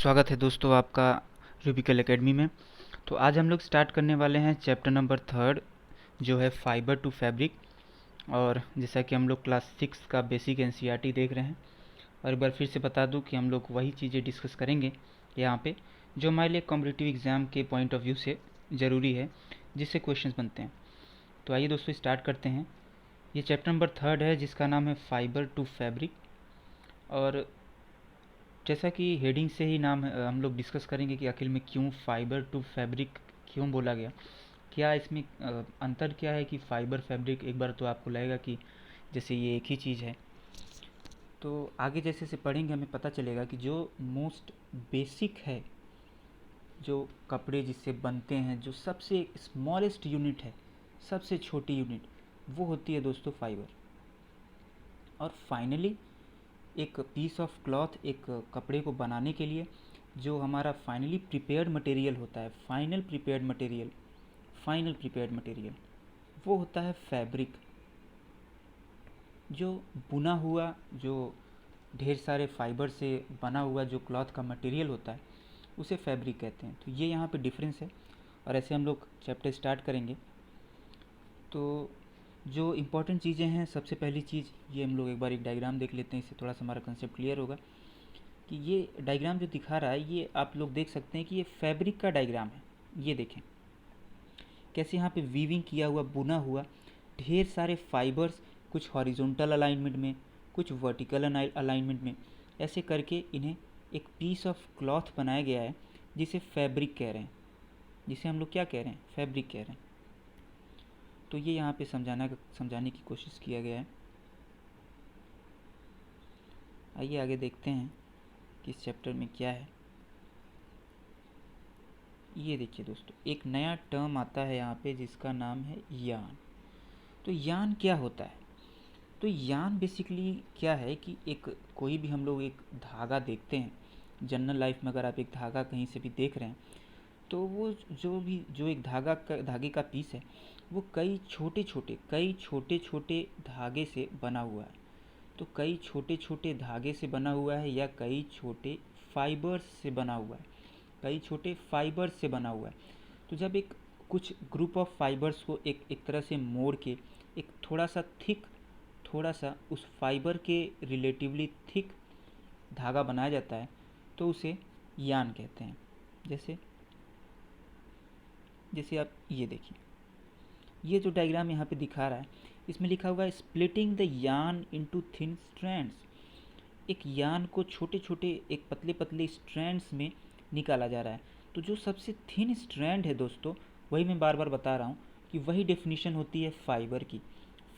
स्वागत है दोस्तों आपका रूबिकल एकेडमी में। तो आज हम लोग स्टार्ट करने वाले हैं चैप्टर नंबर 3 जो है फाइबर टू फैब्रिक। और जैसा कि हम लोग क्लास 6 का बेसिक एनसीईआरटी देख रहे हैं, और एक बार फिर से बता दूं कि हम लोग वही चीज़ें डिस्कस करेंगे यहाँ पे जो हमारे लिए कॉम्पिटिटिव एग्ज़ाम के पॉइंट ऑफ व्यू से ज़रूरी है, जिससे क्वेश्चंस बनते हैं। तो आइए दोस्तों स्टार्ट करते हैं। ये चैप्टर नंबर 3 है जिसका नाम है फाइबर टू फैब्रिक। और जैसा कि हेडिंग से ही नाम हम लोग डिस्कस करेंगे कि आखिर में क्यों फाइबर टू फैब्रिक क्यों बोला गया, क्या इसमें अंतर क्या है कि फाइबर फैब्रिक। एक बार तो आपको लगेगा कि जैसे ये एक ही चीज़ है। तो आगे जैसे जैसे पढ़ेंगे हमें पता चलेगा कि जो मोस्ट बेसिक है, जो कपड़े जिससे बनते हैं, जो सबसे स्मॉलेस्ट यूनिट है, सबसे छोटी यूनिट, वो होती है दोस्तों फाइबर। और फाइनली एक पीस ऑफ क्लॉथ, एक कपड़े को बनाने के लिए जो हमारा फाइनली प्रिपेयर्ड मटेरियल होता है, फाइनल प्रिपेयर्ड मटेरियल, वो होता है फैब्रिक। जो बुना हुआ, जो ढेर सारे फाइबर से बना हुआ जो क्लॉथ का मटेरियल होता है, उसे फैब्रिक कहते हैं। तो ये यहाँ पे डिफरेंस है। और ऐसे हम लोग चैप्टर स्टार्ट करेंगे। तो जो इम्पोर्टेंट चीज़ें हैं, सबसे पहली चीज़ ये हम लोग एक बार एक डायग्राम देख लेते हैं, इससे थोड़ा सा हमारा कंसेप्ट क्लियर होगा। कि ये डायग्राम जो दिखा रहा है, ये आप लोग देख सकते हैं कि ये फैब्रिक का डायग्राम है। ये देखें कैसे यहाँ पे वीविंग किया हुआ, बुना हुआ ढेर सारे फाइबर्स, कुछ हॉरिजॉन्टल अलाइनमेंट में, कुछ वर्टिकल अलाइनमेंट में, ऐसे करके इन्हें एक पीस ऑफ क्लॉथ बनाया गया है, जिसे फैब्रिक कह रहे हैं, जिसे हम लोग क्या कह रहे हैं, फैब्रिक कह रहे हैं। तो ये यहाँ पे समझाने की कोशिश किया गया है। आइए आगे देखते हैं कि इस चैप्टर में क्या है। ये देखिए दोस्तों, एक नया टर्म आता है यहाँ पे जिसका नाम है यान। तो यान क्या होता है? तो यान बेसिकली क्या है कि एक कोई भी हम लोग एक धागा देखते हैं, जनरल लाइफ में अगर आप एक धागा कहीं से भी देख रहे हैं, तो वो जो एक धागे का पीस है, वो कई छोटे छोटे धागे से बना हुआ है। तो कई छोटे छोटे धागे से बना हुआ है, या कई छोटे फाइबर्स से बना हुआ है, कई छोटे फाइबर्स से बना हुआ है। तो जब एक कुछ ग्रुप ऑफ फाइबर्स को एक तरह से मोड़ के एक थोड़ा सा उस फाइबर के रिलेटिवली थिक धागा बनाया जाता है, तो उसे यान कहते हैं। जैसे जैसे आप ये देखिए, ये जो डायग्राम यहाँ पे दिखा रहा है, इसमें लिखा हुआ है स्प्लिटिंग द यान इनटू थिन स्ट्रैंड्स। एक यान को छोटे छोटे, एक पतले पतले स्ट्रैंड्स में निकाला जा रहा है। तो जो सबसे थिन स्ट्रैंड है दोस्तों, वही मैं बार बार बता रहा हूँ कि वही डेफिनेशन होती है फाइबर की।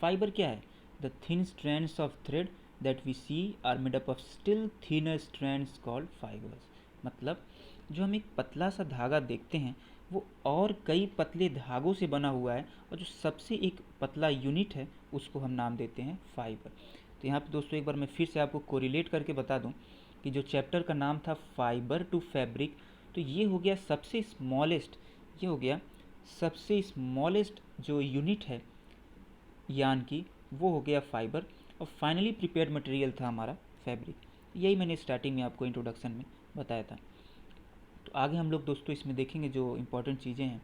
फाइबर क्या है? The thin strands of thread that we see are made up of still thinner strands called fibres. मतलब जो हम एक पतला सा धागा देखते हैं, वो और कई पतले धागों से बना हुआ है, और जो सबसे एक पतला यूनिट है, उसको हम नाम देते हैं फाइबर। तो यहाँ पे दोस्तों एक बार मैं फिर से आपको कोरिलेट करके बता दूं कि जो चैप्टर का नाम था फाइबर टू फैब्रिक, तो ये हो गया सबसे स्मॉलेस्ट, ये हो गया सबसे स्मॉलेस्ट जो यूनिट है यान की, वो हो गया फाइबर। और फाइनली प्रिपेयर्ड मटेरियल था हमारा फैब्रिक। यही मैंने स्टार्टिंग में आपको इंट्रोडक्शन में बताया था। तो आगे हम लोग दोस्तों इसमें देखेंगे जो इंपॉर्टेंट चीज़ें हैं।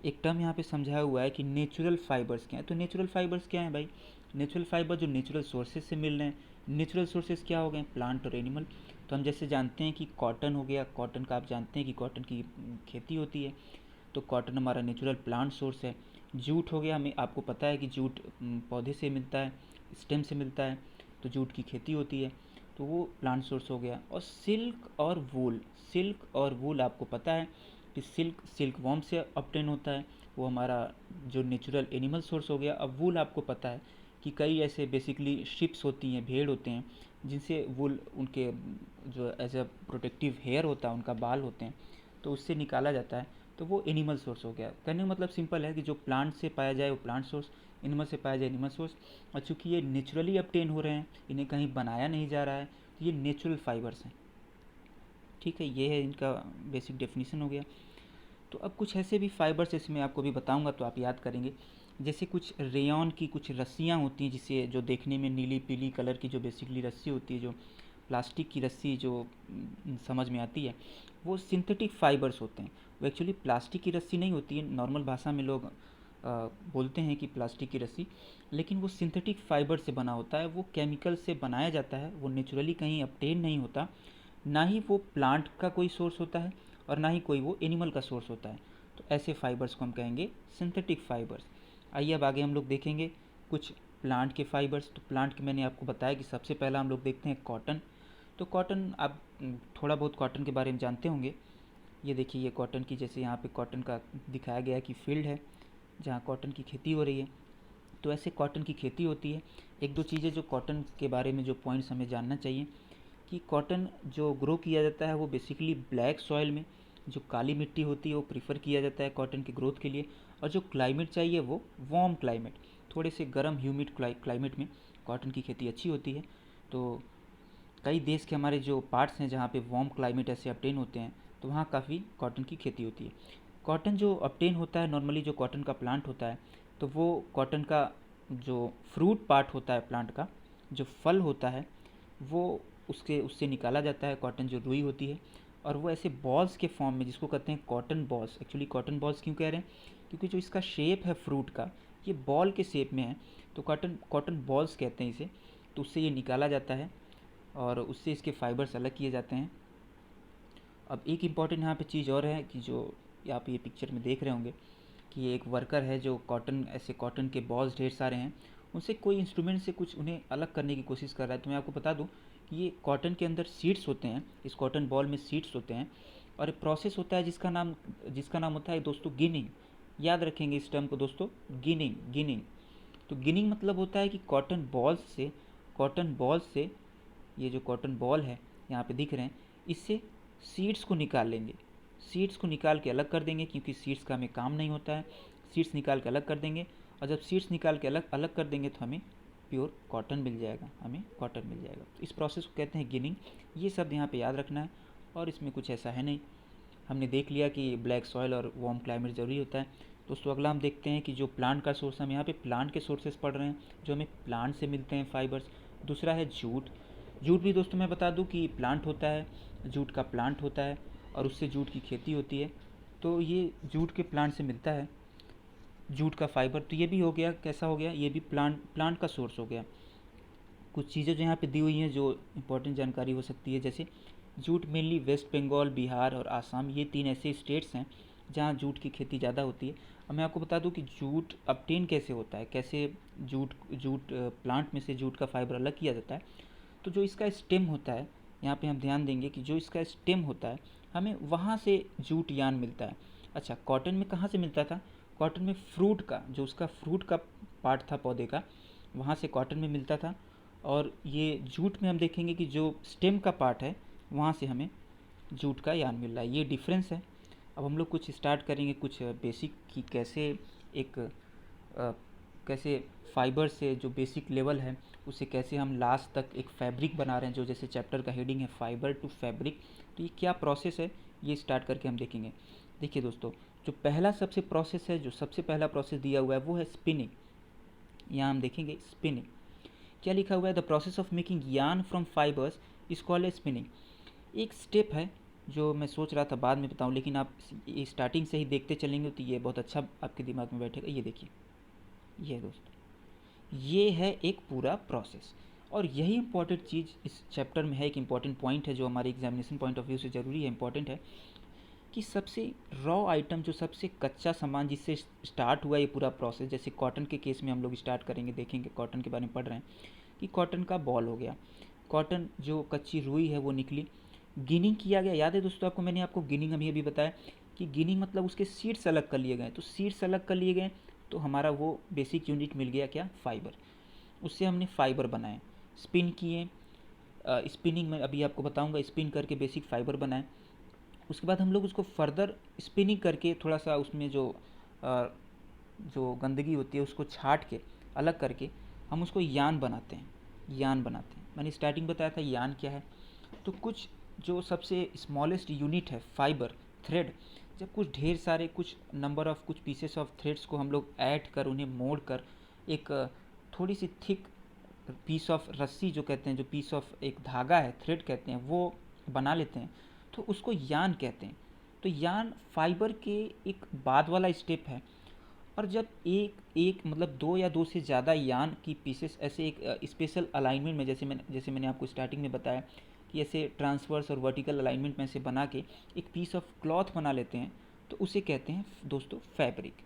एक टर्म यहाँ पे समझाया हुआ है कि नेचुरल फाइबर्स क्या है। तो नेचुरल फाइबर्स क्या है भाई? नेचुरल फाइबर जो नेचुरल सोर्सेज से मिल रहे हैं। नेचुरल सोर्सेज क्या हो गए? प्लांट और एनिमल। तो हम जैसे जानते हैं कि कॉटन हो गया, कॉटन का आप जानते हैं कि कॉटन की खेती होती है, तो कॉटन हमारा नेचुरल प्लांट सोर्स है। जूट हो गया, हमें आपको पता है कि जूट पौधे से मिलता है, स्टेम से मिलता है, तो जूट की खेती होती है, तो वो प्लांट सोर्स हो गया। और सिल्क और वूल आपको पता है कि सिल्क वॉर्म से ऑब्टेन होता है, वो हमारा जो नेचुरल एनिमल सोर्स हो गया। अब वूल आपको पता है कि कई ऐसे बेसिकली शिप्स होती हैं, भेड़ होते हैं, जिनसे वूल उनके जो एज अ प्रोटेक्टिव हेयर होता है, उनका बाल होते हैं, तो उससे निकाला जाता है, तो वो एनिमल सोर्स हो गया। कहने का मतलब सिंपल है कि जो प्लांट से पाया जाए वो प्लांट सोर्स, एनिमल से पाया जाए एनिमल सोर्स। और चूँकि ये नेचुरली ऑब्टेन हो रहे हैं, इन्हें कहीं बनाया नहीं जा रहा है, तो ये नेचुरल फाइबर्स हैं। ठीक है, ये है इनका बेसिक डेफिनेशन हो गया। तो अब कुछ ऐसे भी फाइबर्स इसमें आपको भी बताऊंगा, तो आप याद करेंगे। जैसे कुछ रेयॉन की कुछ रस्सियाँ होती हैं, जिसे जो देखने में नीली पीली कलर की जो बेसिकली रस्सी होती है, जो प्लास्टिक की रस्सी जो समझ में आती है वो सिंथेटिक फाइबर्स होते हैं। वो एक्चुअली प्लास्टिक की रस्सी नहीं होती है, नॉर्मल भाषा में लोग बोलते हैं कि प्लास्टिक की रस्सी, लेकिन वो सिंथेटिक फाइबर से बना होता है। वो केमिकल से बनाया जाता है, वो नेचुरली कहीं अपटेन नहीं होता, ना ही वो प्लांट का कोई सोर्स होता है और ना ही कोई वो एनिमल का सोर्स होता है। तो ऐसे फाइबर्स को हम कहेंगे सिंथेटिक फाइबर्स। आइए अब आगे हम लोग देखेंगे कुछ प्लांट के फाइबर्स। तो प्लांट के मैंने आपको बताया कि सबसे पहला हम लोग देखते हैं कॉटन। तो कॉटन, आप थोड़ा बहुत कॉटन के बारे में जानते होंगे। ये देखिए, ये कॉटन की, जैसे यहाँ पे कॉटन का दिखाया गया है कि फील्ड है जहाँ कॉटन की खेती हो रही है। तो ऐसे कॉटन की खेती होती है। एक दो चीज़ें जो कॉटन के बारे में जो पॉइंट्स हमें जानना चाहिए कि कॉटन जो ग्रो किया जाता है वो बेसिकली ब्लैक सॉइल में, जो काली मिट्टी होती है वो प्रीफर किया जाता है कॉटन की ग्रोथ के लिए। और जो क्लाइमेट चाहिए वो वार्म क्लाइमेट, थोड़े से गर्म ह्यूमिड क्लाइमेट में कॉटन की खेती अच्छी होती है। तो कई देश के हमारे जो पार्ट्स हैं जहाँ पे वार्म क्लाइमेट ऐसे अपटेन होते हैं, तो वहाँ काफ़ी कॉटन की खेती होती है। कॉटन जो अपटेन होता है नॉर्मली, जो कॉटन का प्लांट होता है, तो वो कॉटन का जो फ्रूट पार्ट होता है प्लांट का, जो फल होता है, वो उससे निकाला जाता है कॉटन जो रुई होती है, और वो ऐसे बॉल्स के फॉर्म में, जिसको कहते हैं cotton balls. Actually cotton balls क्यों कह रहे हैं, क्योंकि जो इसका शेप है फ्रूट का, ये बॉल के शेप में है, तो कॉटन कॉटन बॉल्स कहते हैं इसे। तो उससे ये निकाला जाता है और उससे इसके फाइबर्स अलग किए जाते हैं। अब एक इम्पॉर्टेंट यहाँ पे चीज़ और है कि जो आप ये पिक्चर में देख रहे होंगे कि ये एक वर्कर है जो कॉटन, ऐसे कॉटन के बॉल्स ढेर सारे हैं, उनसे कोई इंस्ट्रूमेंट से कुछ उन्हें अलग करने की कोशिश कर रहा है। तो मैं आपको बता दूं कि ये कॉटन के अंदर सीड्स होते हैं, इस कॉटन बॉल में सीड्स होते हैं, और एक प्रोसेस होता है जिसका नाम होता है दोस्तों गिनिंग। याद रखेंगे इस टर्म को दोस्तों, गिनिंग। गिनिंग, तो गिनिंग मतलब होता है कि कॉटन बॉल से ये जो कॉटन बॉल है यहाँ पे दिख रहे हैं, इससे सीड्स को निकाल लेंगे। सीड्स को निकाल के अलग कर देंगे, क्योंकि सीड्स का हमें काम नहीं होता है। सीड्स निकाल के अलग कर देंगे, और जब सीड्स निकाल के अलग अलग कर देंगे तो हमें प्योर कॉटन मिल जाएगा, हमें कॉटन मिल जाएगा। तो इस प्रोसेस को कहते हैं गिनिंग। ये शब्द यहाँ पे याद रखना है, और इसमें कुछ ऐसा है नहीं। हमने देख लिया कि ब्लैक सॉइल और वार्म क्लाइमेट ज़रूरी होता है। दोस्तों अगला हम देखते हैं कि जो प्लांट का सोर्स, हम यहाँ पे प्लांट के सोर्सेज पढ़ रहे हैं जो हमें प्लांट से मिलते हैं फाइबर्स। दूसरा है जूट। जूट भी दोस्तों मैं बता दूं कि प्लांट होता है, जूट का प्लांट होता है और उससे जूट की खेती होती है। तो ये जूट के प्लांट से मिलता है जूट का फाइबर। तो ये भी हो गया, कैसा हो गया, ये भी प्लांट का सोर्स हो गया। कुछ चीज़ें जो यहाँ पे दी हुई हैं जो इंपॉर्टेंट जानकारी हो सकती है, जैसे जूट मेनली वेस्ट बंगाल, बिहार और आसाम, ये 3 ऐसे स्टेट्स हैं जहाँ जूट की खेती ज़्यादा होती है। अब मैं आपको बता दूं कि जूट अपटेन कैसे होता है, कैसे जूट जूट प्लांट में से जूट का फाइबर अलग किया जाता है। तो जो इसका स्टेम होता है, यहाँ पे हम ध्यान देंगे कि जो इसका स्टेम होता है, हमें वहाँ से जूट यार्न मिलता है। अच्छा, कॉटन में कहाँ से मिलता था, कॉटन में फ्रूट का, जो उसका फ्रूट का पार्ट था पौधे का, वहाँ से कॉटन में मिलता था। और ये जूट में हम देखेंगे कि जो स्टेम का पार्ट है, वहाँ से हमें जूट का यार्न मिल रहा है। ये डिफरेंस है। अब हम लोग कुछ स्टार्ट करेंगे, कुछ बेसिक की कैसे एक कैसे फाइबर से जो बेसिक लेवल है उसे कैसे हम लास्ट तक एक फैब्रिक बना रहे हैं, जो जैसे चैप्टर का हेडिंग है फाइबर टू फैब्रिक। तो ये क्या प्रोसेस है, ये स्टार्ट करके हम देखेंगे। देखिए दोस्तों, जो पहला सबसे प्रोसेस है, जो सबसे पहला प्रोसेस दिया हुआ है वो है स्पिनिंग। यहाँ हम देखेंगे स्पिनिंग क्या लिखा हुआ है, the process of making yarn from fibres is called a spinning. एक स्टेप है जो मैं सोच रहा था बाद में बताऊं, लेकिन आप ये स्टार्टिंग से ही देखते चलेंगे तो ये बहुत अच्छा आपके दिमाग में बैठेगा। ये देखिए, ये दोस्तों, ये है एक पूरा प्रोसेस, और यही इंपॉर्टेंट चीज़ इस चैप्टर में है। एक इंपॉर्टेंट पॉइंट है जो हमारे एग्जामिनेशन पॉइंट ऑफ व्यू से ज़रूरी है, इंपॉर्टेंट है, कि सबसे रॉ आइटम, जो सबसे कच्चा सामान जिससे स्टार्ट हुआ ये पूरा प्रोसेस, जैसे कॉटन के केस में हम लोग स्टार्ट करेंगे, देखेंगे कॉटन के बारे में पढ़ रहे हैं कि कॉटन का बॉल हो गया, कॉटन जो कच्ची रुई है वो निकली, गिनिंग किया गया। याद है दोस्तों आपको, मैंने आपको गिनिंग अभी बताया कि गिनिंग मतलब उसके सीड्स अलग कर लिए गए। तो सीड्स अलग कर लिए गए तो हमारा वो बेसिक यूनिट मिल गया, क्या, फाइबर। उससे हमने फाइबर बनाए, स्पिन किए, स्पिनिंग में अभी आपको बताऊंगा, स्पिन करके बेसिक फाइबर बनाए। उसके बाद हम लोग उसको फर्दर स्पिनिंग करके थोड़ा सा उसमें जो गंदगी होती है उसको छाट के अलग करके हम उसको यान बनाते हैं, यान बनाते हैं। मैंने स्टार्टिंग बताया था यान क्या है। तो कुछ जो सबसे स्मॉलेस्ट यूनिट है फाइबर, थ्रेड, जब कुछ ढेर सारे कुछ नंबर ऑफ कुछ पीसेस ऑफ थ्रेड्स को हम लोग ऐड कर उन्हें मोड़ कर एक थोड़ी सी थिक पीस ऑफ रस्सी जो कहते हैं, जो पीस ऑफ एक धागा है, थ्रेड कहते हैं, वो बना लेते हैं, तो उसको यान कहते हैं। तो यान फाइबर के एक बाद वाला स्टेप है। और जब एक एक मतलब दो या दो से ज़्यादा यान की पीसेस ऐसे एक स्पेशल अलाइनमेंट में, जैसे मैंने आपको स्टार्टिंग में बताया कि ऐसे ट्रांसवर्स और वर्टिकल अलाइनमेंट में से बना के एक पीस ऑफ क्लॉथ बना लेते हैं, तो उसे कहते हैं दोस्तों फैब्रिक।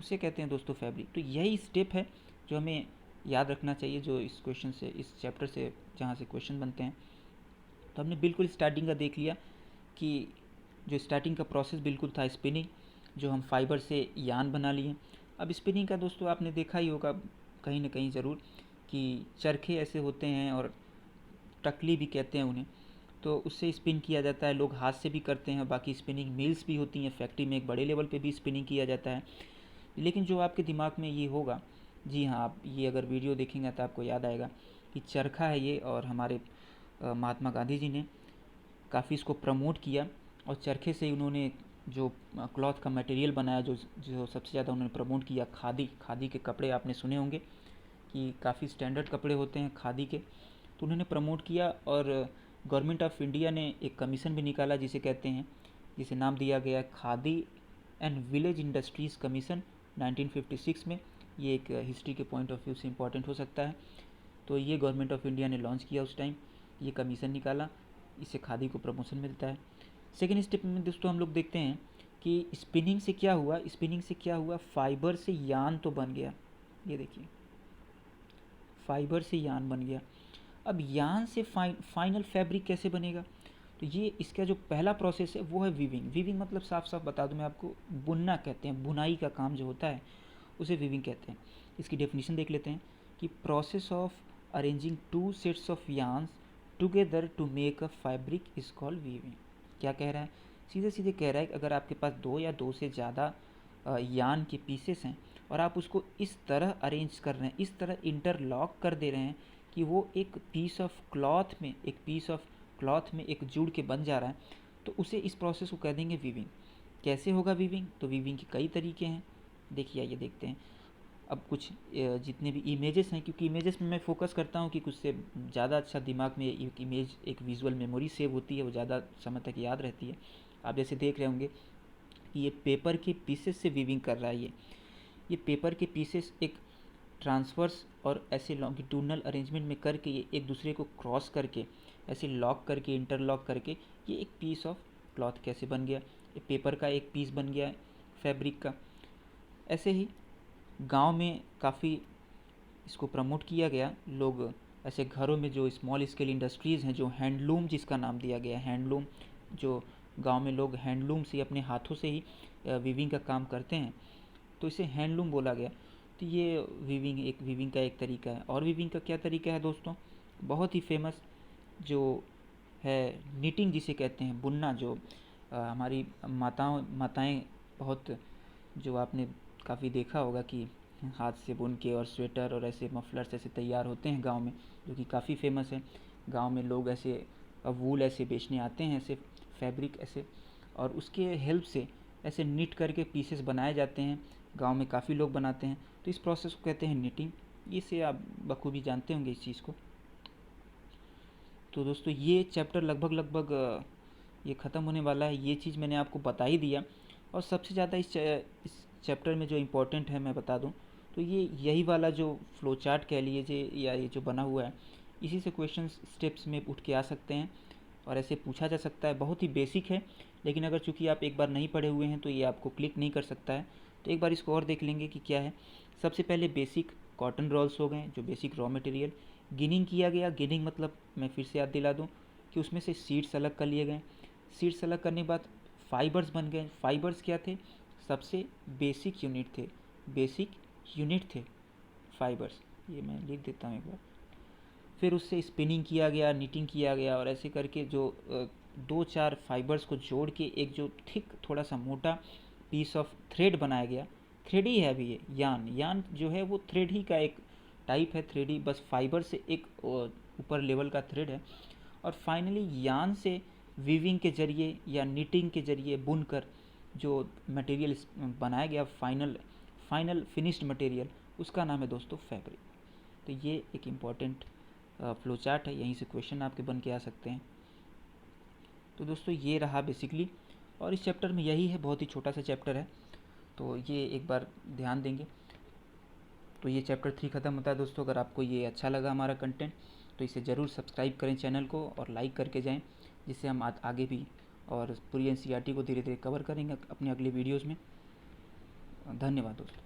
उसे कहते हैं दोस्तों फैब्रिक। तो यही स्टेप है जो हमें याद रखना चाहिए, जो इस क्वेश्चन से, इस चैप्टर से जहाँ से क्वेश्चन बनते हैं। तो हमने बिल्कुल स्टार्टिंग का देख लिया कि जो स्टार्टिंग का प्रोसेस बिल्कुल था स्पिनिंग, जो हम फाइबर से यान बना लिए। अब स्पिनिंग का दोस्तों आपने देखा ही होगा कहीं ना कहीं ज़रूर कि चरखे ऐसे होते हैं और टकली भी कहते हैं उन्हें, तो उससे स्पिन किया जाता है। लोग हाथ से भी करते हैं, बाकी स्पिनिंग मिल्स भी होती हैं, फैक्ट्री में एक बड़े लेवल पे भी स्पिनिंग किया जाता है। लेकिन जो आपके दिमाग में ये होगा, जी हाँ, आप ये अगर वीडियो देखेंगे तो आपको याद आएगा कि चरखा है ये, और हमारे महात्मा गांधी जी ने काफ़ी इसको प्रमोट किया, और चरखे से उन्होंने जो क्लॉथ का मटेरियल बनाया, जो जो सबसे ज़्यादा उन्होंने प्रमोट किया, खादी। खादी के कपड़े आपने सुने होंगे कि काफ़ी स्टैंडर्ड कपड़े होते हैं खादी के, तो उन्होंने प्रमोट किया। और गवर्नमेंट ऑफ इंडिया ने एक कमीशन भी निकाला जिसे कहते हैं, जिसे नाम दिया गया khadi and village industries commission 1956 में। ये एक हिस्ट्री के पॉइंट ऑफ व्यू से इम्पॉर्टेंट हो सकता है। तो ये गवर्नमेंट ऑफ इंडिया ने लॉन्च किया उस टाइम, ये कमीशन निकाला, इससे खादी को प्रमोशन मिलता है। सेकेंड स्टेप में दोस्तों हम लोग देखते हैं कि स्पिनिंग से क्या हुआ। स्पिनिंग से क्या हुआ, फाइबर से यान तो बन गया, ये देखिए फाइबर से यान बन गया। अब यान से फाइनल फैब्रिक कैसे बनेगा, तो ये इसका जो पहला प्रोसेस है वो है वीविंग। वीविंग मतलब साफ साफ बता दूं मैं आपको, बुनना कहते हैं, बुनाई का काम जो होता है उसे वीविंग कहते हैं। इसकी डेफिनेशन देख लेते हैं कि process of arranging two sets of yarns together to make a fabric is called weaving. क्या कह रहा है, सीधे सीधे कह रहा है कि अगर आपके पास दो या दो से ज़्यादा यान के पीसेस हैं और आप उसको इस तरह अरेंज कर रहे हैं, इस तरह इंटरलॉक कर दे रहे हैं कि वो एक पीस ऑफ क्लॉथ में, एक पीस ऑफ क्लॉथ में एक जुड़ के बन जा रहा है, तो उसे, इस प्रोसेस को कह देंगे वीविंग। कैसे होगा वीविंग, तो वीविंग के कई तरीके हैं, देखिए आइए देखते हैं। अब कुछ जितने भी इमेजेस हैं, क्योंकि इमेजेस में मैं फोकस करता हूँ कि कुछ से ज़्यादा अच्छा दिमाग में एक इमेज, एक विजुअल मेमोरी सेव होती है, वो ज़्यादा समय तक याद रहती है। आप जैसे देख रहे होंगे कि ये पेपर के पीसेस से वीविंग कर रहा है। ये पेपर के पीसेस एक ट्रांसवर्स और ऐसे लॉन्गिट्यूडनल अरेंजमेंट में करके, ये एक दूसरे को क्रॉस करके, ऐसे लॉक करके, इंटरलॉक करके ये एक पीस ऑफ क्लॉथ कैसे बन गया, ये पेपर का एक पीस बन गया फैब्रिक का। ऐसे ही गांव में काफ़ी इसको प्रमोट किया गया। लोग ऐसे घरों में जो स्मॉल स्केल इंडस्ट्रीज़ हैं, जो हैंडलूम जिसका नाम दिया गया हैंडलूम, जो गांव में लोग हैंडलूम से अपने हाथों से ही वीविंग का काम करते हैं, तो इसे हैंडलूम बोला गया। तो ये वीविंग का एक तरीका है। और वीविंग का क्या तरीका है दोस्तों, बहुत ही फेमस जो है निटिंग जिसे कहते हैं, बुनना, जो हमारी माताएं बहुत, जो आपने काफ़ी देखा होगा कि हाथ से बुन के और स्वेटर और ऐसे मफलर्स ऐसे तैयार होते हैं गांव में, जो कि काफ़ी फेमस है। गांव में लोग ऐसे वूल ऐसे बेचने आते हैं, ऐसे फैब्रिक ऐसे, और उसके हेल्प से ऐसे निट करके पीसेस बनाए जाते हैं। गांव में काफ़ी लोग बनाते हैं, तो इस प्रोसेस को कहते हैं निटिंग। इसे आप बखूबी जानते होंगे इस चीज़ को। तो दोस्तों ये चैप्टर लगभग ये ख़त्म होने वाला है। ये चीज़ मैंने आपको बता ही दिया। और सबसे ज़्यादा इस चैप्टर में जो इम्पोर्टेंट है मैं बता दूं, तो ये यही वाला जो फ्लो चार्ट कह लीजिए, या ये जो बना हुआ है, इसी से क्वेश्चन स्टेप्स में उठ के आ सकते हैं और ऐसे पूछा जा सकता है। बहुत ही बेसिक है, लेकिन अगर चूँकि आप एक बार नहीं पढ़े हुए हैं तो ये आपको क्लिक नहीं कर सकता है। तो एक बार इसको और देख लेंगे कि क्या है। सबसे पहले बेसिक कॉटन रोल्स हो गए, जो बेसिक रॉ मटेरियल। गिनिंग किया गया, गिनिंग मतलब मैं फिर से याद दिला दूं कि उसमें से सीड्स अलग कर लिए गए। सीड्स अलग करने के बाद फाइबर्स बन गए। फाइबर्स क्या थे, सबसे बेसिक यूनिट थे, बेसिक यूनिट थे फाइबर्स। ये मैं लिख देता हूँ एक बार। फिर उससे स्पिनिंग किया गया, निटिंग किया गया, और ऐसे करके जो दो चार फाइबर्स को जोड़ के एक जो थिक थोड़ा सा मोटा पीस ऑफ थ्रेड बनाया गया। थ्रेड ही है अभी ये यान जो है वो थ्रेड ही का एक टाइप है, थ्रेड ही, बस फाइबर से एक ऊपर लेवल का थ्रेड है। और फाइनली यान से वीविंग के जरिए या निटिंग के जरिए बुनकर जो मटेरियल बनाया गया, फाइनल फिनिश्ड मटेरियल, उसका नाम है दोस्तों फैब्रिक। तो ये एक इम्पॉर्टेंट फ्लो चार्ट है, यहीं से क्वेश्चन आपके बन के आ सकते हैं। तो दोस्तों ये रहा बेसिकली, और इस चैप्टर में यही है, बहुत ही छोटा सा चैप्टर है, तो ये एक बार ध्यान देंगे। तो ये चैप्टर 3 ख़त्म होता है दोस्तों। अगर आपको ये अच्छा लगा हमारा कंटेंट तो इसे ज़रूर सब्सक्राइब करें चैनल को और लाइक करके जाएं, जिससे हम आगे भी और पूरी NCERT को धीरे धीरे कवर करेंगे अपने अगले वीडियोज़ में। धन्यवाद दोस्तों।